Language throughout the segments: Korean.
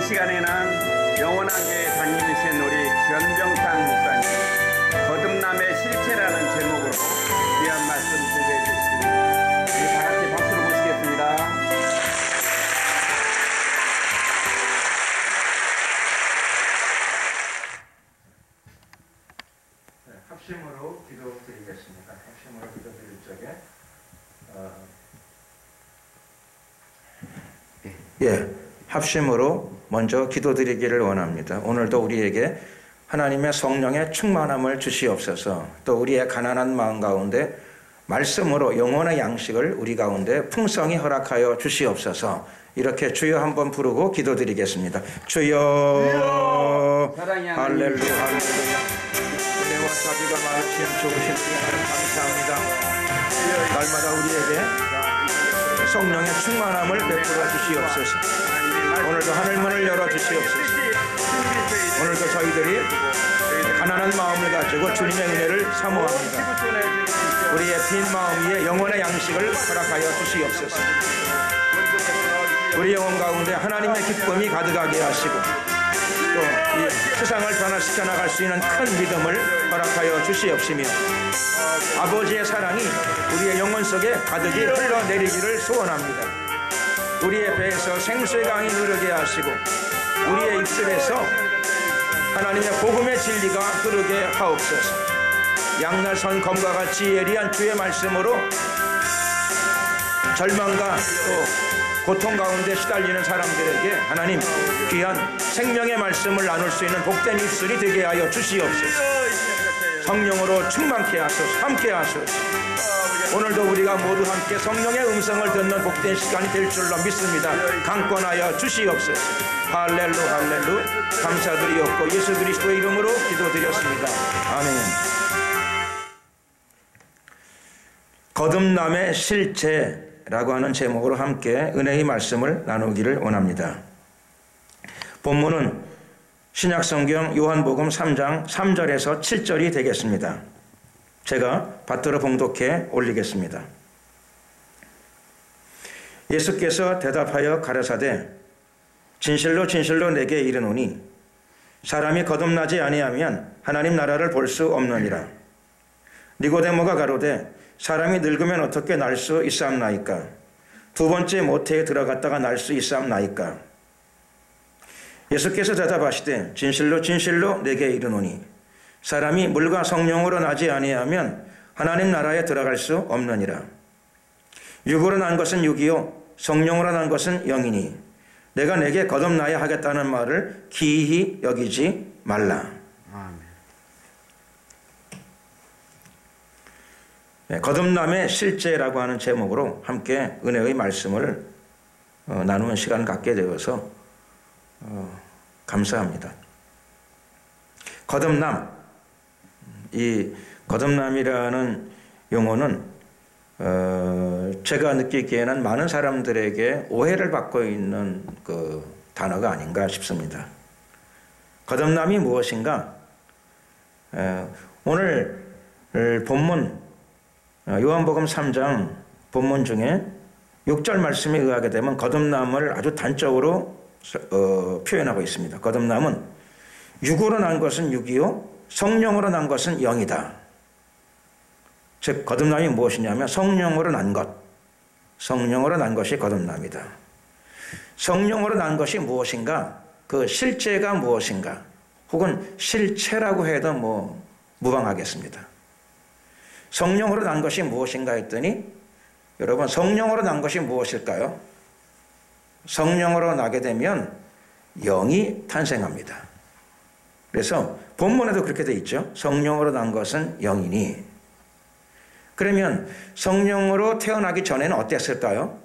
시간에는 영원한 교회 담임이신 우리 변병상 목사님 거듭남의 실체라는 제목으로 귀한 말씀 준비해 주시겠습니다. 우리 다 같이 박수로 모시겠습니다. 합심으로 기도드리겠습니다. 합심으로 기도드릴 적에 합심으로 먼저 기도드리기를 원합니다. 오늘도 우리에게 하나님의 성령의 충만함을 주시옵소서. 또 우리의 가난한 마음 가운데 말씀으로 영혼의 양식을 우리 가운데 풍성히 허락하여 주시옵소서. 이렇게 주여 한번 부르고 기도드리겠습니다. 주여 할렐루야 할렐루야. 은혜와 자비가 많으신 좋으신 하나님 감사합니다. 날마다 우리에게 성령의 충만함을 베풀어 주시옵소서. 오늘도 하늘문을 열어 주시옵소서. 오늘도 저희들이 가난한 마음을 가지고 주님의 은혜를 사모합니다. 우리의 빈 마음 위에 영혼의 양식을 허락하여 주시옵소서. 우리 영혼 가운데 하나님의 기쁨이 가득하게 하시고 또 이 세상을 변화시켜 나갈 수 있는 큰 믿음을 허락하여 주시옵시며 아버지의 사랑이 우리의 영혼 속에 가득히 흘러내리기를 소원합니다. 우리의 배에서 생수의 강이 흐르게 하시고 우리의 입술에서 하나님의 복음의 진리가 흐르게 하옵소서. 양날 선 검과 같이 예리한 주의 말씀으로 절망과 또 고통 가운데 시달리는 사람들에게 하나님 귀한 생명의 말씀을 나눌 수 있는 복된 입술이 되게 하여 주시옵소서. 성령으로 충만케 하소서. 함께 하소서. 오늘도 우리가 모두 함께 성령의 음성을 듣는 복된 시간이 될 줄로 믿습니다. 강권하여 주시옵소서. 할렐루 할렐루. 감사드리옵고 예수 그리스도의 이름으로 기도드렸습니다. 아멘. 거듭남의 실체라고 하는 제목으로 함께 은혜의 말씀을 나누기를 원합니다. 본문은 신약성경 요한복음 3장 3절에서 7절이 되겠습니다. 제가 받들어 봉독해 올리겠습니다. 예수께서 대답하여 가라사대 진실로 진실로 내게 이르노니 사람이 거듭나지 아니하면 하나님 나라를 볼 수 없느니라. 니고데모가 가로되 사람이 늙으면 어떻게 날 수 있사옵나이까? 두 번째 모태에 들어갔다가 날 수 있사옵나이까? 예수께서 대답하시되 진실로 진실로 내게 이르노니 사람이 물과 성령으로 나지 아니하면 하나님 나라에 들어갈 수 없느니라. 육으로 난 것은 육이요 성령으로 난 것은 영이니 내가 내게 거듭나야 하겠다는 말을 기이히 여기지 말라. 네, 거듭남의 실제라고 하는 제목으로 함께 은혜의 말씀을 나누는 시간을 갖게 되어서 감사합니다. 거듭남, 이 거듭남이라는 용어는 제가 느끼기에는 많은 사람들에게 오해를 받고 있는 그 단어가 아닌가 싶습니다. 거듭남이 무엇인가? 오늘 본문 요한복음 3장 본문 중에 6절 말씀에 의하게 되면 거듭남을 아주 단적으로 표현하고 있습니다. 거듭남은 육으로 난 것은 육이요 성령으로 난 것은 영이다. 즉 거듭남이 무엇이냐면 성령으로 난 것, 성령으로 난 것이 거듭남이다. 성령으로 난 것이 무엇인가? 그 실제가 무엇인가? 혹은 실체라고 해도 무방하겠습니다. 성령으로 난 것이 무엇인가 했더니 여러분 성령으로 난 것이 무엇일까요? 성령으로 나게 되면 영이 탄생합니다. 그래서 본문에도 그렇게 되어 있죠. 성령으로 난 것은 영이니. 그러면 성령으로 태어나기 전에는 어땠을까요?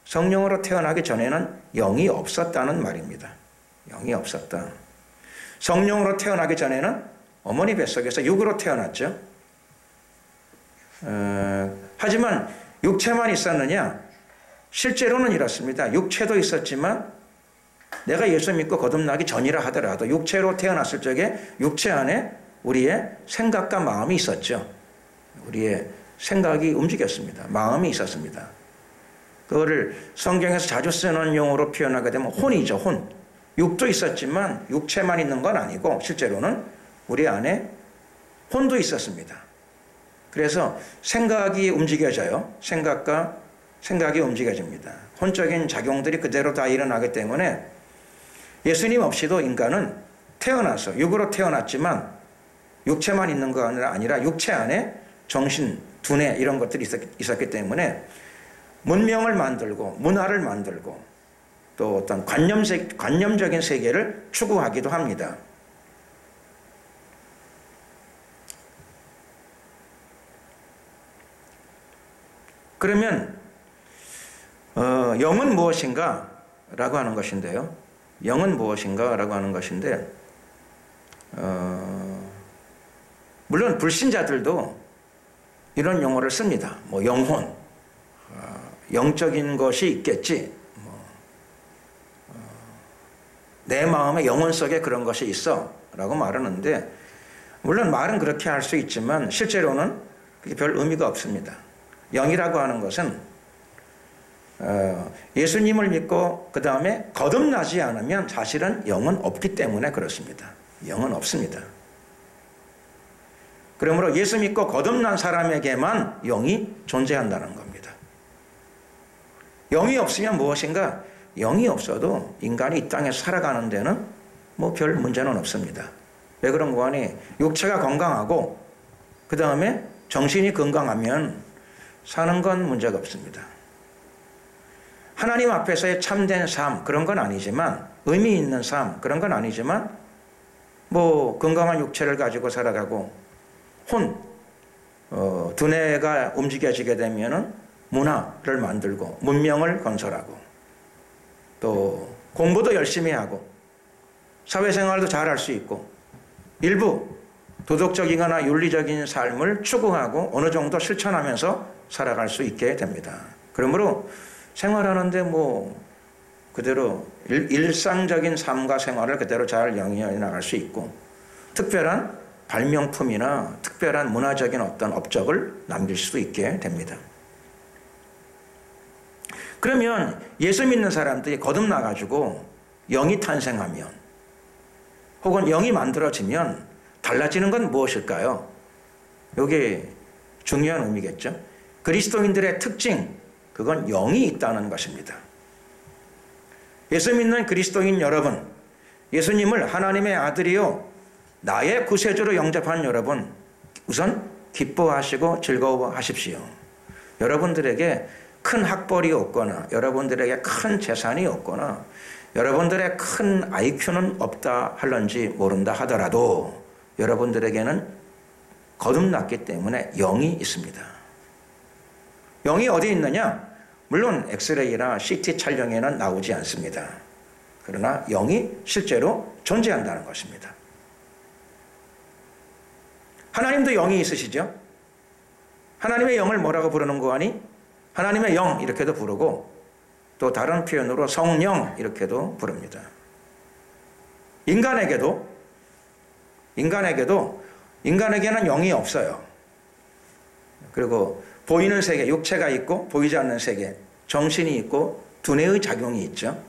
성령으로 태어나기 전에는 영이 없었다는 말입니다. 영이 없었다. 성령으로 태어나기 전에는 어머니 뱃속에서 육으로 태어났죠. 하지만 육체만 있었느냐? 실제로는 이렇습니다. 육체도 있었지만 내가 예수 믿고 거듭나기 전이라 하더라도 육체로 태어났을 적에 육체 안에 우리의 생각과 마음이 있었죠. 우리의 생각이 움직였습니다. 마음이 있었습니다. 그거를 성경에서 자주 쓰는 용어로 표현하게 되면 혼이죠. 혼. 육도 있었지만 육체만 있는 건 아니고 실제로는 우리 안에 혼도 있었습니다. 그래서 생각이 움직여져요. 생각이 움직여집니다. 혼적인 작용들이 그대로 다 일어나기 때문에 예수님 없이도 인간은 태어나서 육으로 태어났지만 육체만 있는 거 아니라 육체 안에 정신, 두뇌 이런 것들이 있었기 때문에 문명을 만들고 문화를 만들고 또 어떤 관념적인 세계를 추구하기도 합니다. 그러면 영은 무엇인가? 라고 하는 것인데요. 영은 무엇인가? 라고 하는 것인데 물론 불신자들도 이런 용어를 씁니다. 뭐 영혼, 영적인 것이 있겠지. 내 마음의 영혼 속에 그런 것이 있어 라고 말하는데 물론 말은 그렇게 할 수 있지만 실제로는 그게 별 의미가 없습니다. 영이라고 하는 것은 예수님을 믿고 그 다음에 거듭나지 않으면 사실은 영은 없기 때문에 그렇습니다. 영은 없습니다. 그러므로 예수 믿고 거듭난 사람에게만 영이 존재한다는 겁니다. 영이 없으면 무엇인가? 영이 없어도 인간이 이 땅에서 살아가는 데는 뭐 별 문제는 없습니다. 왜 그런 거 하니? 육체가 건강하고 그 다음에 정신이 건강하면 사는 건 문제가 없습니다. 하나님 앞에서의 참된 삶 그런 건 아니지만 의미 있는 삶 그런 건 아니지만 뭐 건강한 육체를 가지고 살아가고 두뇌가 움직여지게 되면은 문화를 만들고 문명을 건설하고 또 공부도 열심히 하고 사회생활도 잘할 수 있고 일부 도덕적이거나 윤리적인 삶을 추구하고 어느 정도 실천하면서 살아갈 수 있게 됩니다. 그러므로 생활하는데 뭐 그대로 일상적인 삶과 생활을 그대로 잘 영위해 나갈 수 있고 특별한 발명품이나 특별한 문화적인 어떤 업적을 남길 수도 있게 됩니다. 그러면 예수 믿는 사람들이 거듭나가지고 영이 탄생하면 혹은 영이 만들어지면 달라지는 건 무엇일까요? 이게 중요한 의미겠죠. 그리스도인들의 특징, 그건 영이 있다는 것입니다. 예수 믿는 그리스도인 여러분, 예수님을 하나님의 아들이요 나의 구세주로 영접한 여러분, 우선 기뻐하시고 즐거워하십시오. 여러분들에게 큰 학벌이 없거나 여러분들에게 큰 재산이 없거나 여러분들의 큰 IQ는 없다 할런지 모른다 하더라도 여러분들에게는 거듭났기 때문에 영이 있습니다. 영이 어디 있느냐? 물론 엑스레이나 CT 촬영에는 나오지 않습니다. 그러나 영이 실제로 존재한다는 것입니다. 하나님도 영이 있으시죠? 하나님의 영을 뭐라고 부르는 거 아니? 하나님의 영 이렇게도 부르고 또 다른 표현으로 성령 이렇게도 부릅니다. 인간에게는 영이 없어요. 그리고 보이는 세계, 육체가 있고 보이지 않는 세계, 정신이 있고 두뇌의 작용이 있죠.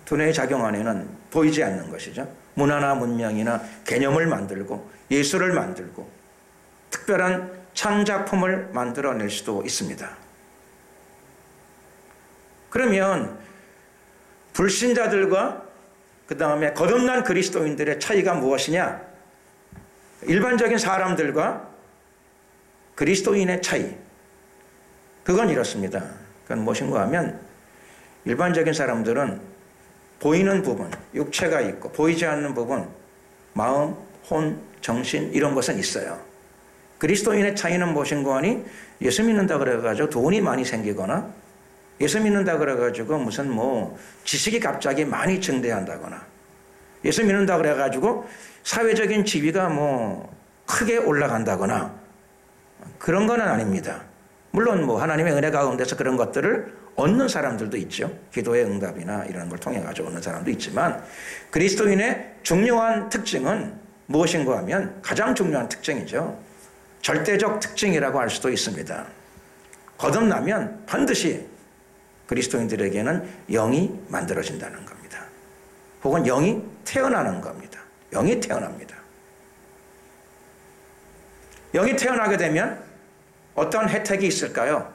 두뇌의 작용 안에는 보이지 않는 것이죠. 문화나 문명이나 개념을 만들고 예술을 만들고 특별한 창작품을 만들어낼 수도 있습니다. 그러면 불신자들과 그 다음에 거듭난 그리스도인들의 차이가 무엇이냐? 일반적인 사람들과 그리스도인의 차이. 그건 이렇습니다. 그건 무엇인가 하면 일반적인 사람들은 보이는 부분, 육체가 있고 보이지 않는 부분, 마음, 혼, 정신 이런 것은 있어요. 그리스도인의 차이는 무엇인가 하니 예수 믿는다 그래가지고 돈이 많이 생기거나 예수 믿는다 그래가지고 무슨 뭐 지식이 갑자기 많이 증대한다거나 예수 믿는다 그래가지고 사회적인 지위가 뭐 크게 올라간다거나 그런 건 아닙니다. 물론 뭐 하나님의 은혜 가운데서 그런 것들을 얻는 사람들도 있죠. 기도의 응답이나 이런 걸 통해 가지고 얻는 사람도 있지만 그리스도인의 중요한 특징은 무엇인가 하면 가장 중요한 특징이죠. 절대적 특징이라고 할 수도 있습니다. 거듭나면 반드시 그리스도인들에게는 영이 만들어진다는 겁니다. 혹은 영이 태어나는 겁니다. 영이 태어납니다. 영이 태어나게 되면 어떤 혜택이 있을까요?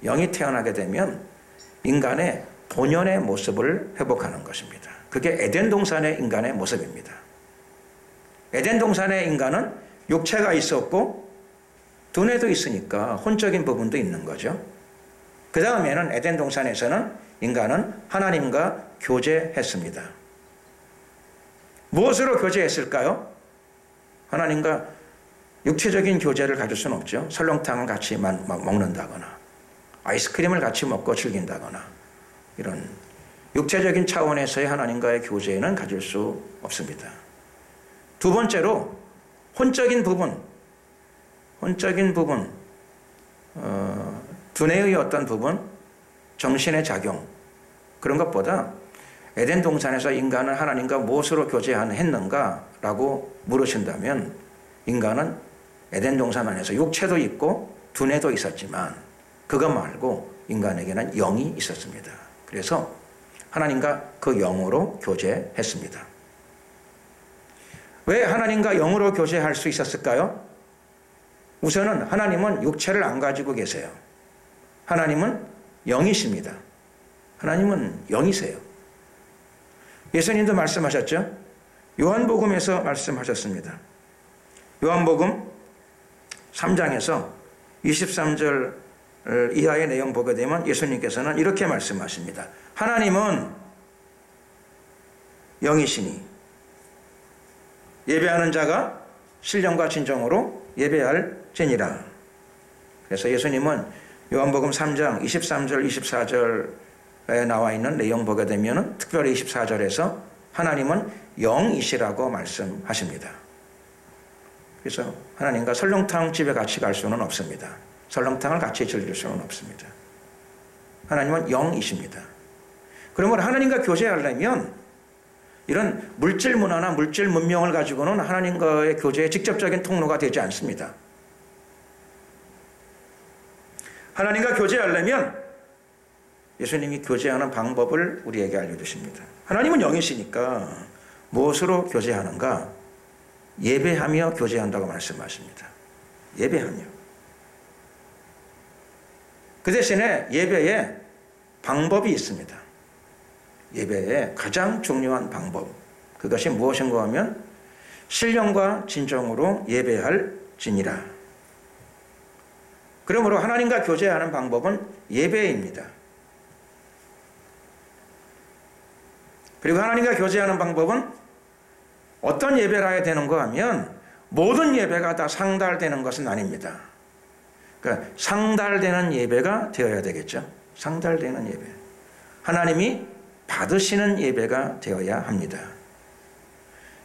영이 태어나게 되면 인간의 본연의 모습을 회복하는 것입니다. 그게 에덴 동산의 인간의 모습입니다. 에덴 동산의 인간은 육체가 있었고 두뇌도 있으니까 혼적인 부분도 있는 거죠. 그 다음에는 에덴 동산에서는 인간은 하나님과 교제했습니다. 무엇으로 교제했을까요? 하나님과 육체적인 교제를 가질 수는 없죠. 설렁탕을 같이 먹는다거나 아이스크림을 같이 먹고 즐긴다거나 이런 육체적인 차원에서의 하나님과의 교제는 가질 수 없습니다. 두 번째로 혼적인 부분, 두뇌의 어떤 부분, 정신의 작용 그런 것보다 에덴 동산에서 인간은 하나님과 무엇으로 교제했는가라고 물으신다면 인간은 에덴 동산 안에서 육체도 있고 두뇌도 있었지만 그것 말고 인간에게는 영이 있었습니다. 그래서 하나님과 그 영으로 교제했습니다. 왜 하나님과 영으로 교제할 수 있었을까요? 우선은 하나님은 육체를 안 가지고 계세요. 하나님은 영이십니다. 하나님은 영이세요. 예수님도 말씀하셨죠? 요한복음에서 말씀하셨습니다. 요한복음 3장에서 23절 이하의 내용 보게 되면 예수님께서는 이렇게 말씀하십니다. 하나님은 영이시니 예배하는 자가 신령과 진정으로 예배할지니라. 그래서 예수님은 요한복음 3장 23절 24절에 나와 있는 내용 보게 되면 특별히 24절에서 하나님은 영이시라고 말씀하십니다. 그래서 하나님과 설렁탕 집에 같이 갈 수는 없습니다. 설렁탕을 같이 즐길 수는 없습니다. 하나님은 영이십니다. 그러므로 하나님과 교제하려면 이런 물질 문화나 물질 문명을 가지고는 하나님과의 교제의 직접적인 통로가 되지 않습니다. 하나님과 교제하려면 예수님이 교제하는 방법을 우리에게 알려주십니다. 하나님은 영이시니까 무엇으로 교제하는가? 예배하며 교제한다고 말씀하십니다. 예배하며. 그 대신에 예배에 방법이 있습니다. 예배의 가장 중요한 방법. 그것이 무엇인가 하면 신령과 진정으로 예배할지니라. 그러므로 하나님과 교제하는 방법은 예배입니다. 그리고 하나님과 교제하는 방법은 어떤 예배를 해야 되는가 하면 모든 예배가 다 상달되는 것은 아닙니다. 그러니까 상달되는 예배가 되어야 되겠죠. 상달되는 예배. 하나님이 받으시는 예배가 되어야 합니다.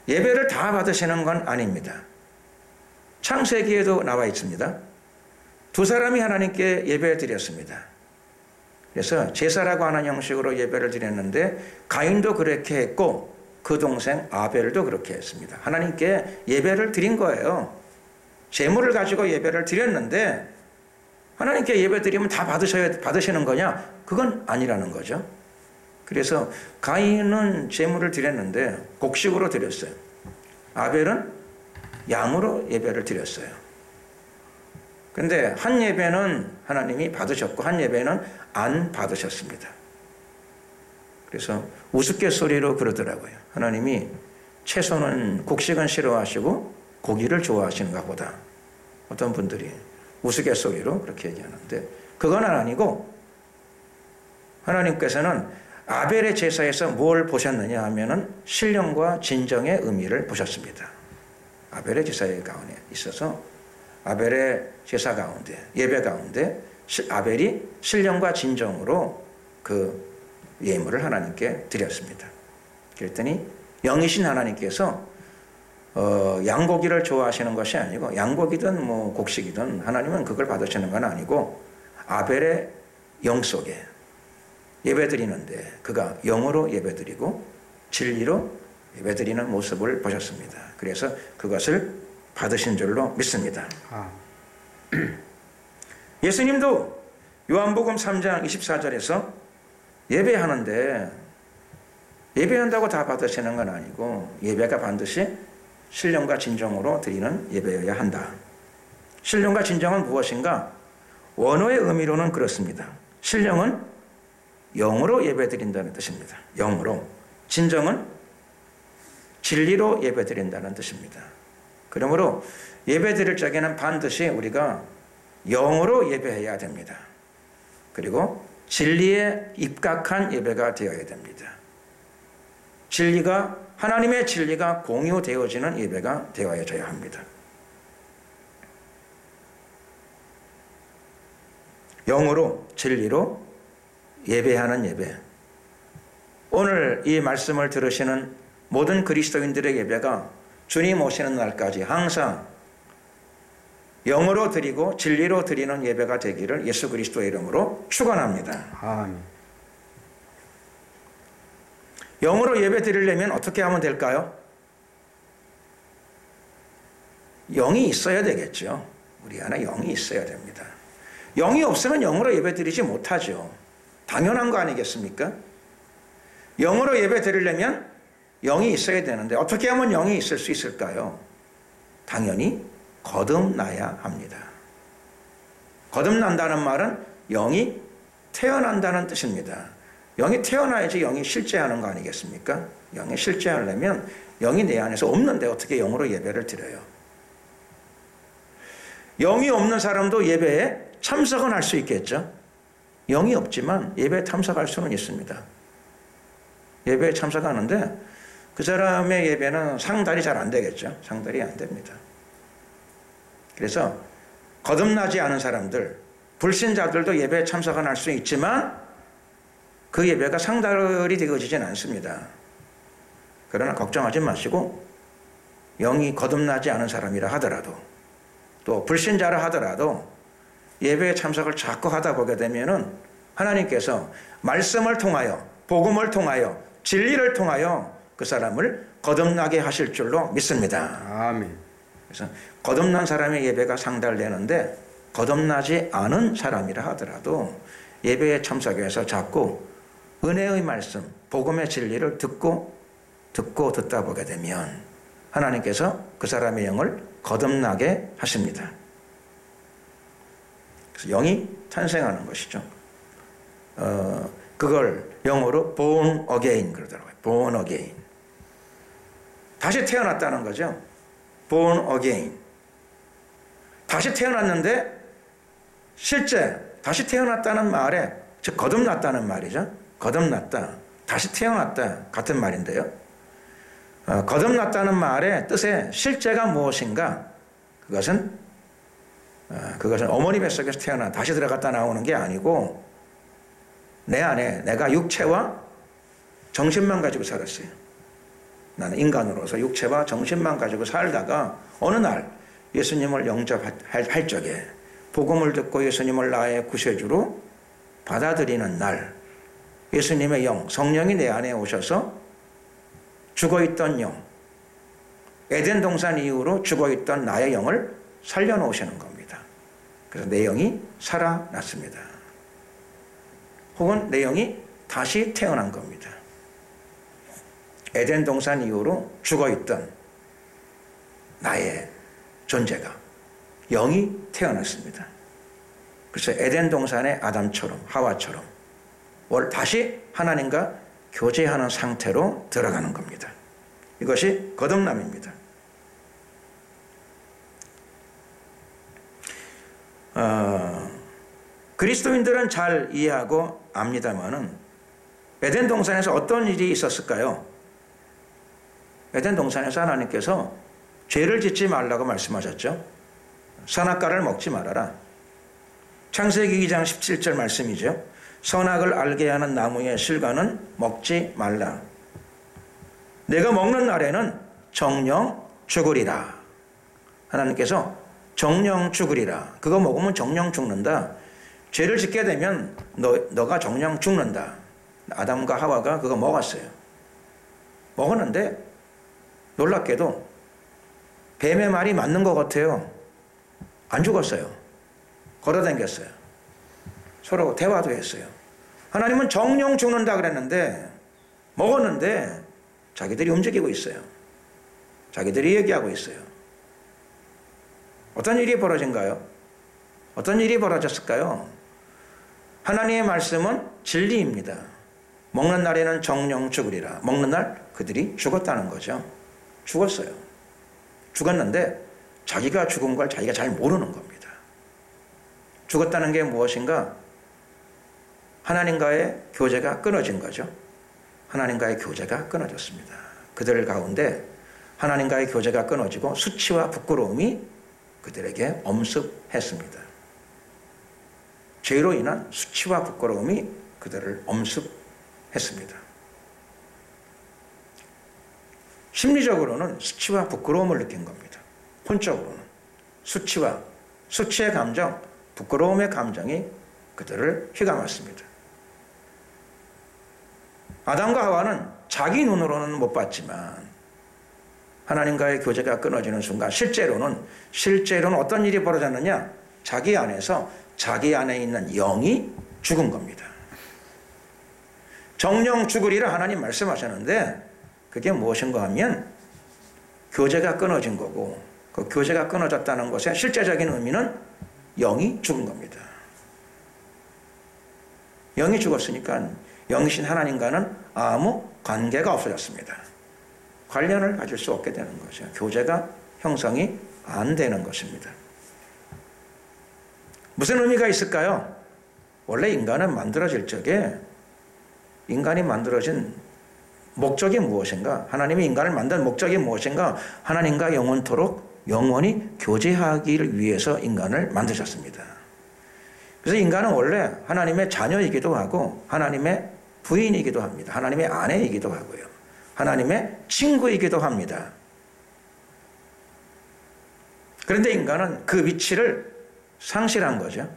예배를 다 받으시는 건 아닙니다. 창세기에도 나와 있습니다. 두 사람이 하나님께 예배를 드렸습니다. 그래서 제사라고 하는 형식으로 예배를 드렸는데 가인도 그렇게 했고 그 동생 아벨도 그렇게 했습니다. 하나님께 예배를 드린 거예요. 재물을 가지고 예배를 드렸는데 하나님께 예배 드리면 다 받으시는 거냐? 그건 아니라는 거죠. 그래서 가인은 재물을 드렸는데 곡식으로 드렸어요. 아벨은 양으로 예배를 드렸어요. 그런데 한 예배는 하나님이 받으셨고 한 예배는 안 받으셨습니다. 그래서 우스갯소리로 그러더라고요. 하나님이 채소는 곡식은 싫어하시고 고기를 좋아하시는가 보다. 어떤 분들이 우스갯소리로 그렇게 얘기하는데 그건 아니고 하나님께서는 아벨의 제사에서 뭘 보셨느냐 하면은 신령과 진정의 의미를 보셨습니다. 아벨의 제사의 가운데 있어서 아벨의 제사 가운데 예배 가운데 아벨이 신령과 진정으로 그 예물을 하나님께 드렸습니다. 그랬더니 영이신 하나님께서 양고기를 좋아하시는 것이 아니고 양고기든 뭐 곡식이든 하나님은 그걸 받으시는 건 아니고 아벨의 영 속에 예배드리는데 그가 영으로 예배드리고 진리로 예배드리는 모습을 보셨습니다. 그래서 그것을 받으신 줄로 믿습니다. 예수님도 요한복음 3장 24절에서 예배하는데 예배한다고 다 받으시는 건 아니고 예배가 반드시 신령과 진정으로 드리는 예배여야 한다. 신령과 진정은 무엇인가? 원어의 의미로는 그렇습니다. 신령은 영으로 예배드린다는 뜻입니다. 영으로. 진정은 진리로 예배드린다는 뜻입니다. 그러므로 예배드릴 적에는 반드시 우리가 영으로 예배해야 됩니다. 그리고 진리에 입각한 예배가 되어야 됩니다. 진리가, 하나님의 진리가 공유되어지는 예배가 되어져야 합니다. 영으로, 진리로 예배하는 예배. 오늘 이 말씀을 들으시는 모든 그리스도인들의 예배가 주님 오시는 날까지 항상 영으로 드리고 진리로 드리는 예배가 되기를 예수 그리스도의 이름으로 축원합니다. 아멘. 영으로 예배 드리려면 어떻게 하면 될까요? 영이 있어야 되겠죠. 우리 안에 영이 있어야 됩니다. 영이 없으면 영으로 예배 드리지 못하죠. 당연한 거 아니겠습니까? 영으로 예배 드리려면 영이 있어야 되는데 어떻게 하면 영이 있을 수 있을까요? 당연히 거듭나야 합니다. 거듭난다는 말은 영이 태어난다는 뜻입니다. 영이 태어나야지 영이 실제하는 거 아니겠습니까? 영이 실제하려면 영이 내 안에서 없는데 어떻게 영으로 예배를 드려요? 영이 없는 사람도 예배에 참석은 할 수 있겠죠. 영이 없지만 예배에 참석할 수는 있습니다. 예배에 참석하는데 그 사람의 예배는 상달이 잘 안 되겠죠. 상달이 안 됩니다. 그래서 거듭나지 않은 사람들, 불신자들도 예배에 참석은 할 수 있지만 그 예배가 상달이 되어지진 않습니다. 그러나 걱정하지 마시고 영이 거듭나지 않은 사람이라 하더라도 또 불신자라 하더라도 예배에 참석을 자꾸 하다 보게 되면은 하나님께서 말씀을 통하여 복음을 통하여 진리를 통하여 그 사람을 거듭나게 하실 줄로 믿습니다. 아멘. 그래서 거듭난 사람의 예배가 상달되는데 거듭나지 않은 사람이라 하더라도 예배에 참석해서 자꾸 은혜의 말씀, 복음의 진리를 듣다 보게 되면 하나님께서 그 사람의 영을 거듭나게 하십니다. 그래서 영이 탄생하는 것이죠. 그걸 영어로 born again 그러더라고요. born again. 다시 태어났다는 거죠. born again. 다시 태어났는데 실제 다시 태어났다는 말에 즉 거듭났다는 말이죠. 거듭났다, 다시 태어났다 같은 말인데요. 거듭났다는 말의 뜻의 실제가 무엇인가? 그것은 어머니 뱃속에서 태어나 다시 들어갔다 나오는 게 아니고 내 안에 내가 육체와 정신만 가지고 살았어요. 나는 인간으로서 육체와 정신만 가지고 살다가 어느 날 예수님을 영접할 적에 복음을 듣고 예수님을 나의 구세주로 받아들이는 날 예수님의 영, 성령이 내 안에 오셔서 죽어있던 영, 에덴 동산 이후로 죽어있던 나의 영을 살려놓으시는 겁니다. 그래서 내 영이 살아났습니다. 혹은 내 영이 다시 태어난 겁니다. 에덴 동산 이후로 죽어있던 나의 존재가 영이 태어났습니다. 그래서 에덴 동산의 아담처럼 하와처럼 다시 하나님과 교제하는 상태로 들어가는 겁니다. 이것이 거듭남입니다. 그리스도인들은 잘 이해하고 압니다만은 에덴 동산에서 어떤 일이 있었을까요? 에덴 동산에서 하나님께서 죄를 짓지 말라고 말씀하셨죠. 선악과를 먹지 말아라. 창세기 2장 17절 말씀이죠. 선악을 알게 하는 나무의 실과는 먹지 말라. 내가 먹는 날에는 정령 죽으리라. 하나님께서 정령 죽으리라. 그거 먹으면 정령 죽는다. 죄를 짓게 되면 너가 정령 죽는다. 아담과 하와가 그거 먹었어요. 먹었는데 놀랍게도 뱀의 말이 맞는 것 같아요. 안 죽었어요. 걸어다녔어요. 서로 대화도 했어요. 하나님은 정령 죽는다 그랬는데 먹었는데 자기들이 움직이고 있어요. 자기들이 얘기하고 있어요. 어떤 일이 벌어진가요? 어떤 일이 벌어졌을까요? 하나님의 말씀은 진리입니다. 먹는 날에는 정령 죽으리라. 먹는 날 그들이 죽었다는 거죠. 죽었어요. 죽었는데 자기가 죽은 걸 자기가 잘 모르는 겁니다. 죽었다는 게 무엇인가? 하나님과의 교제가 끊어진 거죠. 하나님과의 교제가 끊어졌습니다. 그들 가운데 하나님과의 교제가 끊어지고 수치와 부끄러움이 그들에게 엄습했습니다. 죄로 인한 수치와 부끄러움이 그들을 엄습했습니다. 심리적으로는 수치와 부끄러움을 느낀 겁니다. 혼적으로는 수치의 감정, 부끄러움의 감정이 그들을 휘감았습니다. 아담과 하와는 자기 눈으로는 못 봤지만 하나님과의 교제가 끊어지는 순간 실제로는 어떤 일이 벌어졌느냐? 자기 안에서 자기 안에 있는 영이 죽은 겁니다. 정령 죽으리라 하나님 말씀하셨는데 그게 무엇인가 하면 교제가 끊어진 거고 그 교제가 끊어졌다는 것의 실제적인 의미는 영이 죽은 겁니다. 영이 죽었으니까 영이신 하나님과는 아무 관계가 없어졌습니다. 관련을 가질 수 없게 되는 거죠. 교제가 형성이 안 되는 것입니다. 무슨 의미가 있을까요? 원래 인간은 만들어질 적에 인간이 만들어진 목적이 무엇인가? 하나님이 인간을 만든 목적이 무엇인가? 하나님과 영원토록 영원히 교제하기를 위해서 인간을 만드셨습니다. 그래서 인간은 원래 하나님의 자녀이기도 하고 하나님의 부인이기도 합니다. 하나님의 아내이기도 하고요. 하나님의 친구이기도 합니다. 그런데 인간은 그 위치를 상실한 거죠.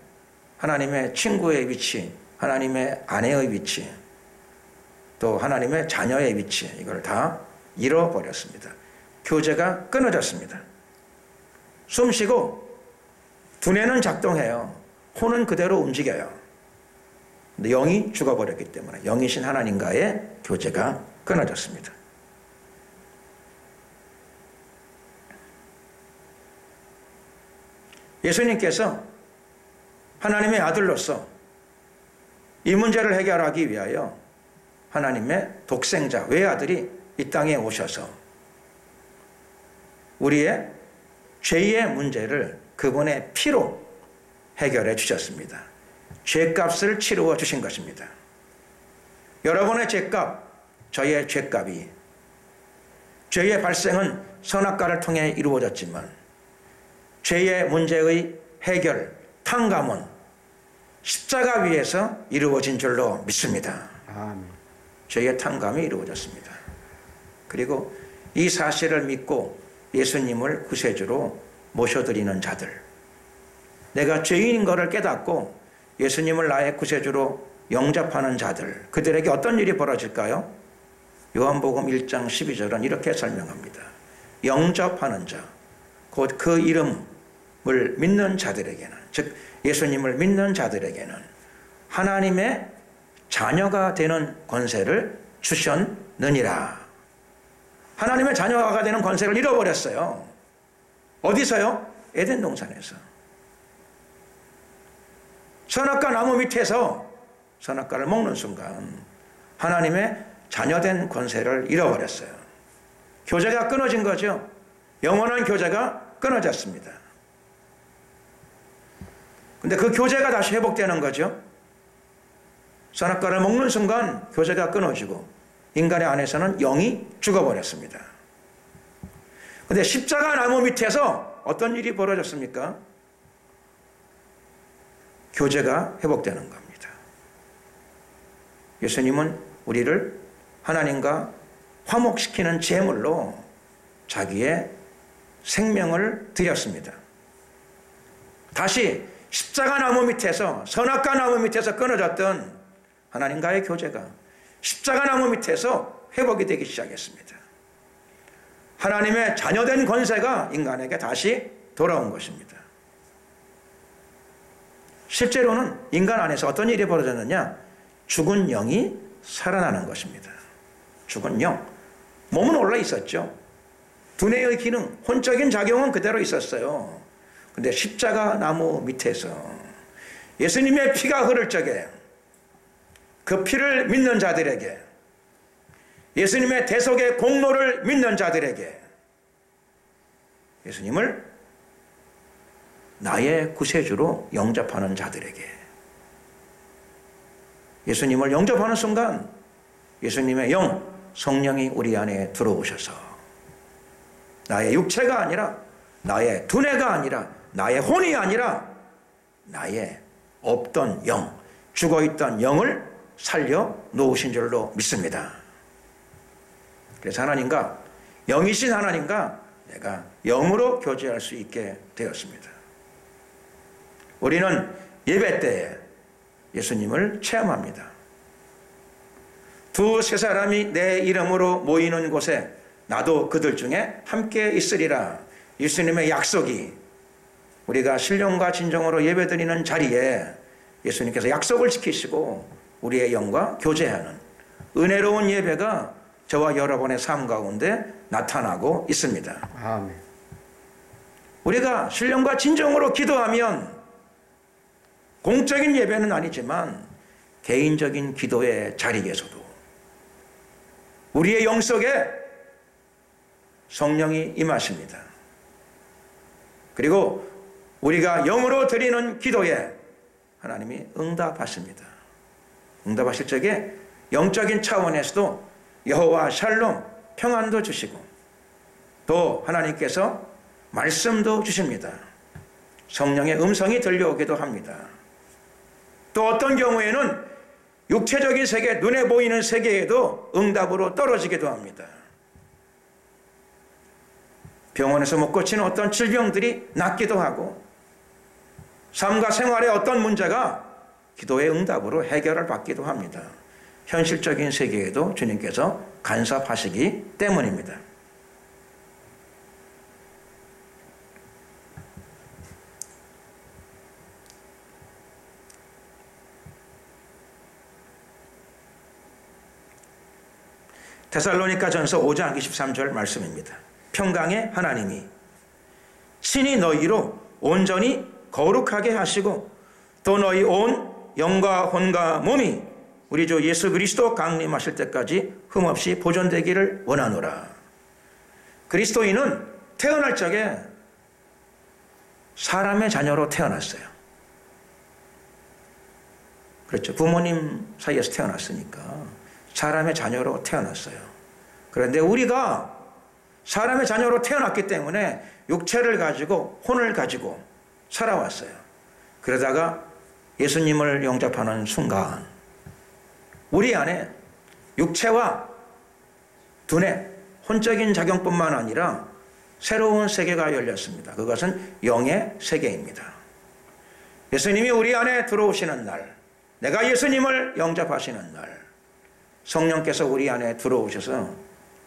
하나님의 친구의 위치, 하나님의 아내의 위치, 또 하나님의 자녀의 위치, 이걸 다 잃어버렸습니다. 교제가 끊어졌습니다. 숨쉬고 두뇌는 작동해요. 혼은 그대로 움직여요. 근데 영이 죽어버렸기 때문에 영이신 하나님과의 교제가 끊어졌습니다. 예수님께서 하나님의 아들로서 이 문제를 해결하기 위하여 하나님의 독생자 외아들이 이 땅에 오셔서 우리의 죄의 문제를 그분의 피로 해결해 주셨습니다. 죄값을 치루어 주신 것입니다. 여러분의 죄값, 저의 죄값이 죄의 발생은 선악과를 통해 이루어졌지만 죄의 문제의 해결, 탕감은 십자가 위에서 이루어진 줄로 믿습니다. 아멘. 죄의 탕감이 이루어졌습니다. 그리고 이 사실을 믿고 예수님을 구세주로 모셔드리는 자들, 내가 죄인인 것을 깨닫고 예수님을 나의 구세주로 영접하는 자들, 그들에게 어떤 일이 벌어질까요? 요한복음 1장 12절은 이렇게 설명합니다. 영접하는 자, 곧 그 이름을 믿는 자들에게는, 즉 예수님을 믿는 자들에게는 하나님의 자녀가 되는 권세를 주셨느니라. 하나님의 자녀가 되는 권세를 잃어버렸어요. 어디서요? 에덴 동산에서. 선악과 나무 밑에서 선악과를 먹는 순간 하나님의 자녀된 권세를 잃어버렸어요. 교제가 끊어진 거죠. 영원한 교제가 끊어졌습니다. 근데 그 교제가 다시 회복되는 거죠. 선악과를 먹는 순간 교제가 끊어지고 인간의 안에서는 영이 죽어버렸습니다. 근데 십자가 나무 밑에서 어떤 일이 벌어졌습니까? 교제가 회복되는 겁니다. 예수님은 우리를 하나님과 화목시키는 제물로 자기의 생명을 드렸습니다. 다시 십자가 나무 밑에서, 선악과 나무 밑에서 끊어졌던 하나님과의 교제가 십자가 나무 밑에서 회복이 되기 시작했습니다. 하나님의 자녀된 권세가 인간에게 다시 돌아온 것입니다. 실제로는 인간 안에서 어떤 일이 벌어졌느냐? 죽은 영이 살아나는 것입니다. 죽은 영. 몸은 올라 있었죠. 두뇌의 기능, 혼적인 작용은 그대로 있었어요. 근데 십자가 나무 밑에서 예수님의 피가 흐를 적에 그 피를 믿는 자들에게, 예수님의 대속의 공로를 믿는 자들에게, 예수님을 나의 구세주로 영접하는 자들에게, 예수님을 영접하는 순간 예수님의 영, 성령이 우리 안에 들어오셔서 나의 육체가 아니라, 나의 두뇌가 아니라, 나의 혼이 아니라 나의 없던 영, 죽어있던 영을 살려 놓으신 줄로 믿습니다. 그래서 하나님과, 영이신 하나님과 내가 영으로 교제할 수 있게 되었습니다. 우리는 예배 때에 예수님을 체험합니다. 두세 사람이 내 이름으로 모이는 곳에 나도 그들 중에 함께 있으리라. 예수님의 약속이, 우리가 신령과 진정으로 예배드리는 자리에 예수님께서 약속을 지키시고 우리의 영과 교제하는 은혜로운 예배가 저와 여러분의 삶 가운데 나타나고 있습니다. 아멘. 우리가 신령과 진정으로 기도하면 공적인 예배는 아니지만 개인적인 기도의 자리에서도 우리의 영 속에 성령이 임하십니다. 그리고 우리가 영으로 드리는 기도에 하나님이 응답하십니다. 응답하실 적에 영적인 차원에서도 여호와 샬롬, 평안도 주시고 또 하나님께서 말씀도 주십니다. 성령의 음성이 들려오기도 합니다. 또 어떤 경우에는 육체적인 세계, 눈에 보이는 세계에도 응답으로 떨어지기도 합니다. 병원에서 못 고치는 어떤 질병들이 낫기도 하고 삶과 생활의 어떤 문제가 기도의 응답으로 해결을 받기도 합니다. 현실적인 세계에도 주님께서 간섭하시기 때문입니다. 데살로니가전서 5장 23절 말씀입니다. 평강의 하나님이 친히 너희로 온전히 거룩하게 하시고 또 너희 온 영과 혼과 몸이 우리 주 예수 그리스도 강림하실 때까지 흠없이 보존되기를 원하노라. 그리스도인은 태어날 적에 사람의 자녀로 태어났어요. 그렇죠. 부모님 사이에서 태어났으니까 사람의 자녀로 태어났어요. 그런데 우리가 사람의 자녀로 태어났기 때문에 육체를 가지고 혼을 가지고 살아왔어요. 그러다가 예수님을 영접하는 순간 우리 안에 육체와 두뇌, 혼적인 작용뿐만 아니라 새로운 세계가 열렸습니다. 그것은 영의 세계입니다. 예수님이 우리 안에 들어오시는 날, 내가 예수님을 영접하시는 날, 성령께서 우리 안에 들어오셔서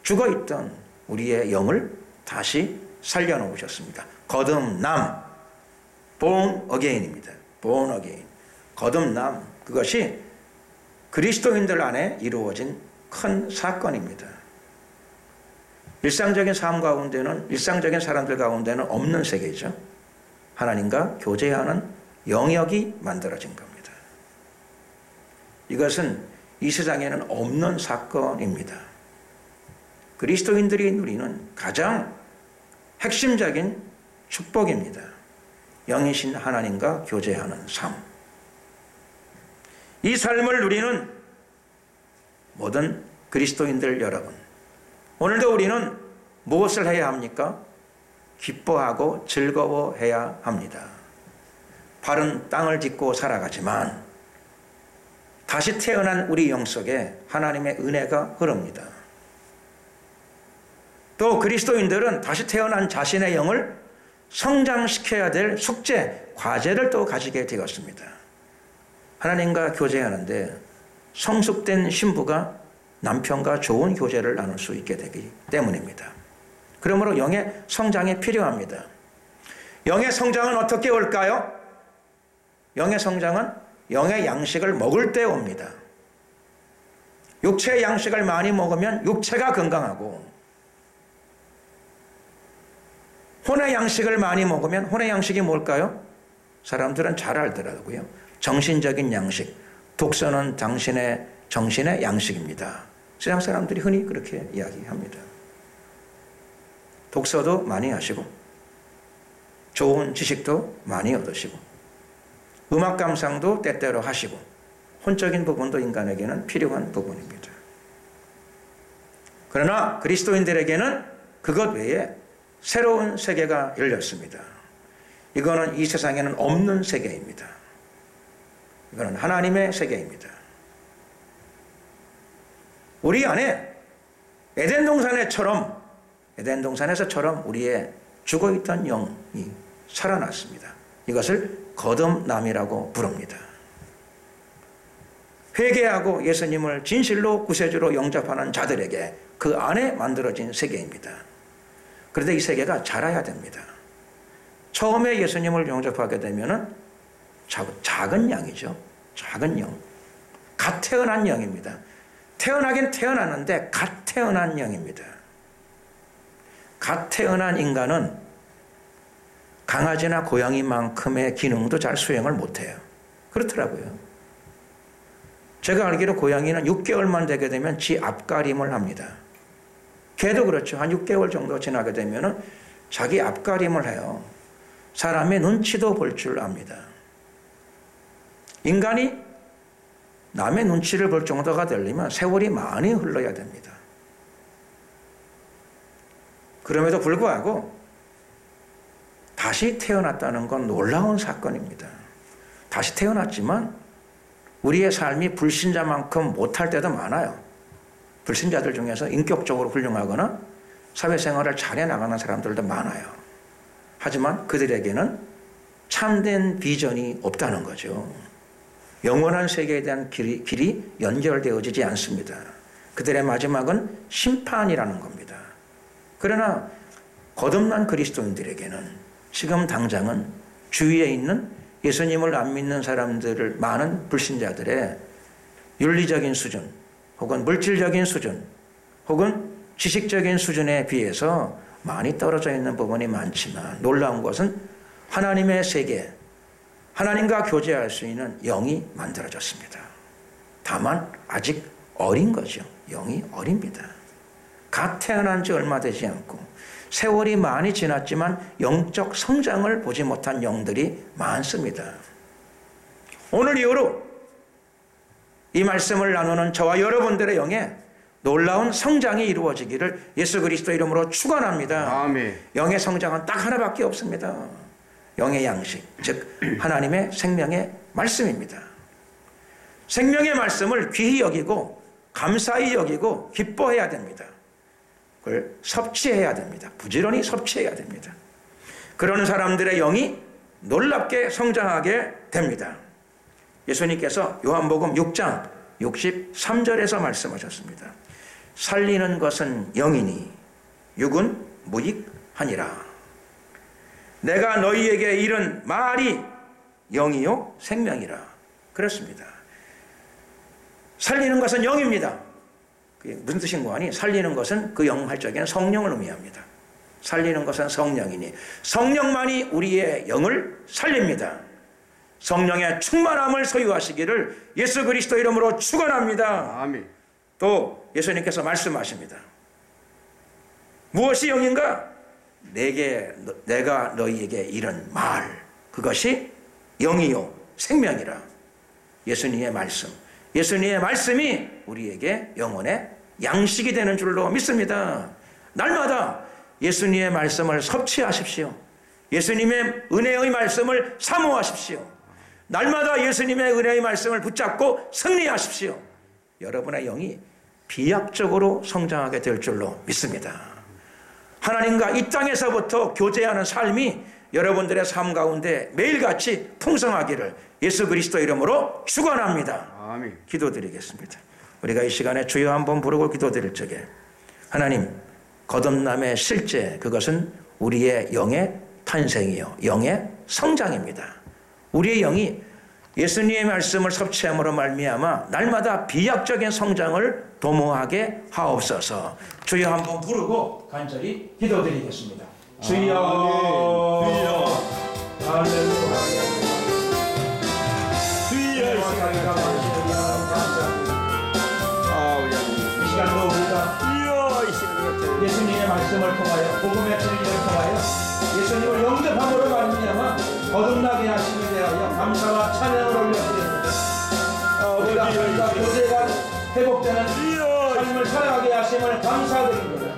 죽어있던 우리의 영을 다시 살려놓으셨습니다. 거듭남, born again입니다. born again. 거듭남, 그것이 그리스도인들 안에 이루어진 큰 사건입니다. 일상적인 삶 가운데는, 일상적인 사람들 가운데는 없는 세계죠. 하나님과 교제하는 영역이 만들어진 겁니다. 이것은 이 세상에는 없는 사건입니다. 그리스도인들이 누리는 가장 핵심적인 축복입니다. 영이신 하나님과 교제하는 삶. 이 삶을 누리는 모든 그리스도인들 여러분, 오늘도 우리는 무엇을 해야 합니까? 기뻐하고 즐거워해야 합니다. 바른 땅을 딛고 살아가지만 다시 태어난 우리 영 속에 하나님의 은혜가 흐릅니다. 또 그리스도인들은 다시 태어난 자신의 영을 성장시켜야 될 숙제, 과제를 또 가지게 되었습니다. 하나님과 교제하는데 성숙된 신부가 남편과 좋은 교제를 나눌 수 있게 되기 때문입니다. 그러므로 영의 성장이 필요합니다. 영의 성장은 어떻게 올까요? 영의 성장은 영의 양식을 먹을 때 옵니다. 육체의 양식을 많이 먹으면 육체가 건강하고, 혼의 양식을 많이 먹으면, 혼의 양식이 뭘까요? 사람들은 잘 알더라고요. 정신적인 양식. 독서는 당신의 정신의 양식입니다. 세상 사람들이 흔히 그렇게 이야기합니다. 독서도 많이 하시고, 좋은 지식도 많이 얻으시고, 음악 감상도 때때로 하시고, 혼적인 부분도 인간에게는 필요한 부분입니다. 그러나 그리스도인들에게는 그것 외에 새로운 세계가 열렸습니다. 이거는 이 세상에는 없는 세계입니다. 이거는 하나님의 세계입니다. 우리 안에 에덴 동산에서처럼 우리의 죽어있던 영이 살아났습니다. 이것을 거듭남이라고 부릅니다. 회개하고 예수님을 진실로 구세주로 영접하는 자들에게 그 안에 만들어진 세계입니다. 그런데 이 세계가 자라야 됩니다. 처음에 예수님을 영접하게 되면은 작은 양이죠. 작은 영. 갓 태어난 영입니다. 태어나긴 태어났는데 갓 태어난 영입니다. 갓 태어난 인간은 강아지나 고양이만큼의 기능도 잘 수행을 못해요. 그렇더라고요. 제가 알기로 고양이는 6개월만 되게 되면 지 앞가림을 합니다. 개도 그렇죠. 한 6개월 정도 지나게 되면 자기 앞가림을 해요. 사람의 눈치도 볼 줄 압니다. 인간이 남의 눈치를 볼 정도가 되려면 세월이 많이 흘러야 됩니다. 그럼에도 불구하고 다시 태어났다는 건 놀라운 사건입니다. 다시 태어났지만 우리의 삶이 불신자만큼 못할 때도 많아요. 불신자들 중에서 인격적으로 훌륭하거나 사회생활을 잘해 나가는 사람들도 많아요. 하지만 그들에게는 참된 비전이 없다는 거죠. 영원한 세계에 대한 길이 연결되어지지 않습니다. 그들의 마지막은 심판이라는 겁니다. 그러나 거듭난 그리스도인들에게는 지금 당장은 주위에 있는 예수님을 안 믿는 사람들을, 많은 불신자들의 윤리적인 수준 혹은 물질적인 수준 혹은 지식적인 수준에 비해서 많이 떨어져 있는 부분이 많지만 놀라운 것은 하나님의 세계, 하나님과 교제할 수 있는 영이 만들어졌습니다. 다만 아직 어린 거죠. 영이 어립니다. 갓 태어난 지 얼마 되지 않고 세월이 많이 지났지만 영적 성장을 보지 못한 영들이 많습니다. 오늘 이후로 이 말씀을 나누는 저와 여러분들의 영에 놀라운 성장이 이루어지기를 예수 그리스도 이름으로 축원합니다. 아멘. 영의 성장은 딱 하나밖에 없습니다. 영의 양식, 즉 하나님의 생명의 말씀입니다. 생명의 말씀을 귀히 여기고 감사히 여기고 기뻐해야 됩니다. 그걸 섭취해야 됩니다. 부지런히 섭취해야 됩니다. 그런 사람들의 영이 놀랍게 성장하게 됩니다. 예수님께서 요한복음 6장 63절에서 말씀하셨습니다. 살리는 것은 영이니 육은 무익하니라. 내가 너희에게 이른 말이 영이요 생명이라. 그렇습니다. 살리는 것은 영입니다. 그게 무슨 뜻인고 하니 살리는 것은 그 영할 적에는 성령을 의미합니다. 살리는 것은 성령이니 성령만이 우리의 영을 살립니다. 성령의 충만함을 소유하시기를 예수 그리스도 이름으로 축원합니다. 아멘. 또 예수님께서 말씀하십니다. 무엇이 영인가? 내가 너희에게 이른 말, 그것이 영이요 생명이라. 예수님의 말씀, 예수님의 말씀이 우리에게 영혼의 양식이 되는 줄로 믿습니다. 날마다 예수님의 말씀을 섭취하십시오. 예수님의 은혜의 말씀을 사모하십시오. 날마다 예수님의 은혜의 말씀을 붙잡고 승리하십시오. 여러분의 영이 비약적으로 성장하게 될 줄로 믿습니다. 하나님과 이 땅에서부터 교제하는 삶이 여러분들의 삶 가운데 매일같이 풍성하기를 예수 그리스도 이름으로 축원합니다. 아멘. 기도드리겠습니다. 우리가 이 시간에 주여 한번 부르고 기도드릴 적에 하나님, 거듭남의 실제, 그것은 우리의 영의 탄생이요 영의 성장입니다. 우리의 영이 예수님의 말씀을 섭취함으로 말미암아 날마다 비약적인 성장을 도모하게 하옵소서. 주여 한번 부르고 간절히 기도드리겠습니다. 주여, 할렐루야. 주여, 이 시간이 감사합니다. 이 시간도 우리가 예수님의 말씀을 통하여 복음의 진리를 통하여 예수님을 영접함으로 말미암아 거듭나게 하시는 대하여 감사와 찬양을 올려드립니다. 우리가 교제가 회복되는 삶을 살아가게 하심을 감사드립니다.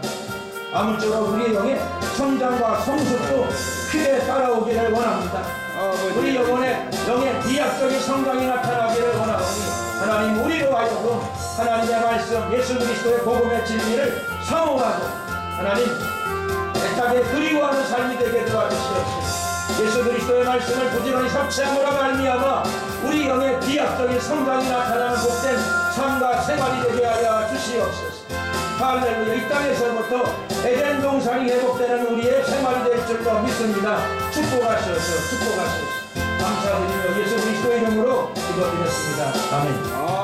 아무쪼록 우리의 영의 성장과 성숙도 크게 따라오기를 원합니다. 우리 영의 비약적인 성장이 나타나기를 원하오니 하나님 우리로 하여금 하나님의 말씀 예수 그리스도의 복음의 진리를 사모하고 하나님 애타게 그리워하는 삶이 되게 도와주시옵소서. 예수 그리스도의 말씀을 부지런히 섭취함으로 말미암아 우리 영의 비약적인 성장이 나타나는 복된 삶과 생활이 되게 하여 주시옵소서. 할렐루야. 이 땅에서부터 에덴 동산이 회복되는 우리의 생활이 될 줄로 믿습니다. 축복하소서. 축복하소서. 감사드리며 예수 그리스도의 이름으로 기도드렸습니다. 아멘.